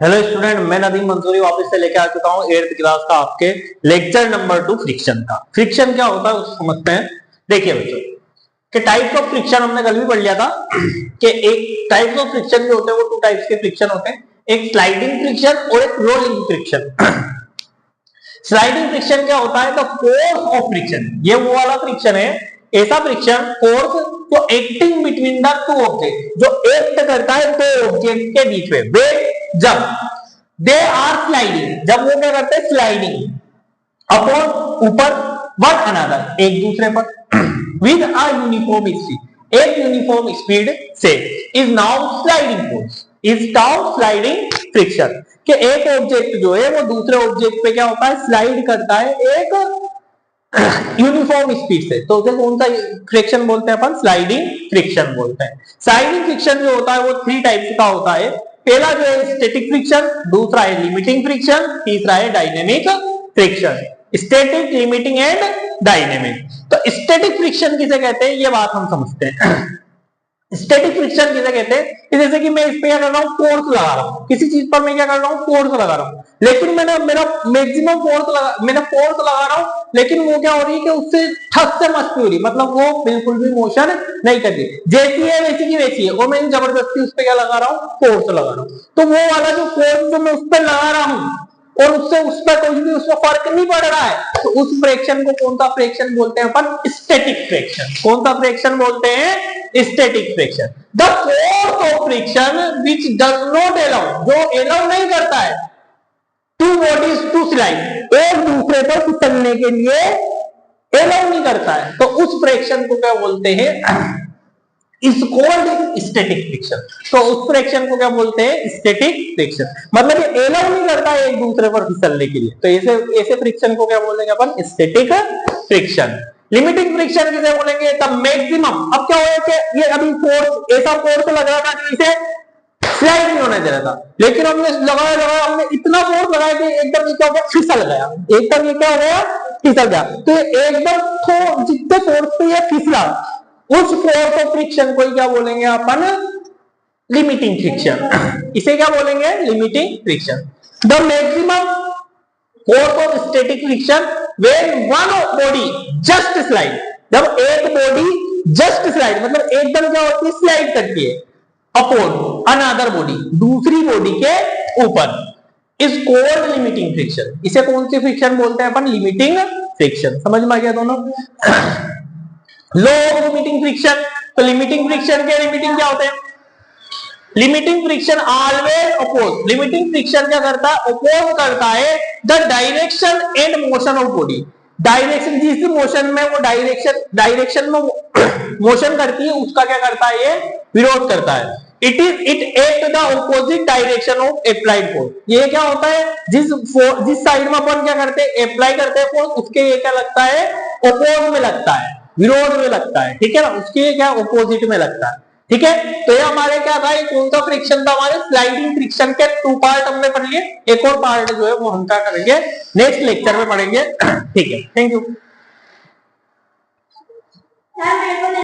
Hello student, मैं नदीम मंसूरी वापस से लेके आ चुका हूँ 8th क्लास का आपके लेक्चर नंबर 2 फ्रिक्शन का। फ्रिक्शन क्या होता है उसको समझते हैं। देखिए बच्चों कि टाइप्स ऑफ फ्रिक्शन हमने कल भी पढ़ लिया था कि एक टाइप्स ऑफ फ्रिक्शन जो होते हैं वो 2 टाइप्स के फ्रिक्शन होते हैं, एक स्लाइडिंग फ्रिक्शन और एक रोलिंग फ्रिक्शन। स्लाइडिंग फ्रिक्शन क्या होता है? द फोर्स ऑफ फ्रिक्शन, ये वो वाला फ्रिक्शन है, ऐसा फ्रिक्शन फोर्स जो acting between the two object, जो एक्ट करता है दो ऑब्जेक्ट के बीच में, वे जब दे आर स्लाइडिंग, जब वो क्या करते हैं स्लाइडिंग अपॉन ऊपर वन अनदर, एक दूसरे पर विद अ यूनिफॉर्म स्पीड, एक यूनिफॉर्म स्पीड से, is now sliding force, is now sliding friction. कि एक ऑब्जेक्ट जो है वो दूसरे ऑब्जेक्ट पे क्या होता है, स्लाइड करता है एक यूनिफॉर्म स्पीड से, तो उसे कौन सा फ्रिक्शन बोलते हैं अपन? स्लाइडिंग फ्रिक्शन बोलते हैं। स्लाइडिंग फ्रिक्शन जो होता है वो 3 टाइप्स का होता है। पहला जो है स्टैटिक फ्रिक्शन, दूसरा है लिमिटिंग फ्रिक्शन, तीसरा है dynamic friction. Static, limiting and dynamic. तो स्टैटिक फ्रिक्शन किसे कहते हैं ये बात हम समझते हैं। स्टैटिक फ्रिक्शन किसे कहते हैं कि जैसे कि मैं इस पे क्या कर रहा हूं, फोर्स लगा रहा हूं, किसी चीज पर मैं क्या कर रहा हूं, फोर्स लगा रहा हूं, लेकिन मैंने मेरा मैक्सिमम फोर्स लगा, मैंने फोर्स लगा रहा हूं, लेकिन वो क्या हो रही है कि उससे ठस से मस्ती हो रही, मतलब वो बिल्कुल भी मोशन नहीं कर रही, जैसी है वैसी की वैसी है, वो मैं जबरदस्ती उस पर क्या लगा रहा हूं, फोर्स लगा रहा हूं। तो वो वाला जो फोर्स जो मैं उस पर लगा रहा हूं और उससे उस पर कोई भी उसमें फर्क नहीं पड़ रहा है, तो उस फ्रैक्शन को कौन सा फ्रैक्शन बोलते हैं अपन? Static fraction. कौन सा फ्रैक्शन बोलते हैं? Static fraction. The force of friction which does not allow, जो अलाउ नहीं करता है टू बॉडीज टू स्लाइड, एक दूसरे पर फिसलने के लिए अलाउ नहीं करता है, तो उस फ्रैक्शन को क्या बोलते हैं? Is called static friction. तो उस फ्रैक्शन को क्या बोलते हैं? Static friction. मतलब ये अलाउ नहीं करता है एक दूसरे पर फिसलने के लिए, तो ऐसे ऐसे फ्रिक्शन को क्या बोलेंगे अपन? Static friction. लिमिटिंग फ्रिक्शन किसे बोलेंगे? The maximum. अब क्या होगा कि ये अभी फोर्स, ऐसा फोर्स लग रहा था कि इसे स्लाइड नहीं होने दे रहा था, लेकिन हमने लगाया हमने इतना फोर्स लगाया कि एकदम ये क्या हो गया, फिसल गया, एकदम ये क्या हो गया, फिसल गया। तो एकदम जितने फोर्स पे ये फिसला, उस फोर्स ऑफ फ्रिक्शन को क्या बोलेंगे अपन? Limiting friction. इसे क्या बोलेंगे? Limiting friction. The maximum force of static friction when one body just slide, जब एक बॉडी जस्ट स्लाइड मतलब एकदम क्या होती है, स्लाइड करती है अपॉन अनदर बॉडी, दूसरी बॉडी के ऊपर, इज कॉल्ड लिमिटिंग फ्रिक्शन। इसे कौन सी फ्रिक्शन बोलते हैं अपन? Limiting friction. समझ में आ गया दोनों? Law of limiting friction. तो लिमिटिंग फ्रिक्शन के लिमिटिंग क्या होते हैं? Limiting friction always oppose, limiting friction क्या करता है? अपोज करता है the direction and motion of body. Direction, जिस मोशन में वो डायरेक्शन में मोशन करती है उसका क्या करता है? ये विरोध करता है। It act the opposite direction of applied force. ये क्या होता है? जिस साइड में अपन क्या करते हैं, अप्लाई करते हैं फोर्स, उसके ये क्या लगता है? अपोज में लगता है, विरोध में लगता है, ठीक है ना, उसके क्या ऑपोजिट में लगता है, ठीक है। तो ये हमारे क्या था, कौन सा फ्रिक्शन था? हमारे स्लाइडिंग फ्रिक्शन के 2 पार्ट हमने पढ़ लिए, एक और पार्ट जो है वो हम क्या करेंगे, नेक्स्ट लेक्चर में पढ़ेंगे। ठीक है, थैंक यू।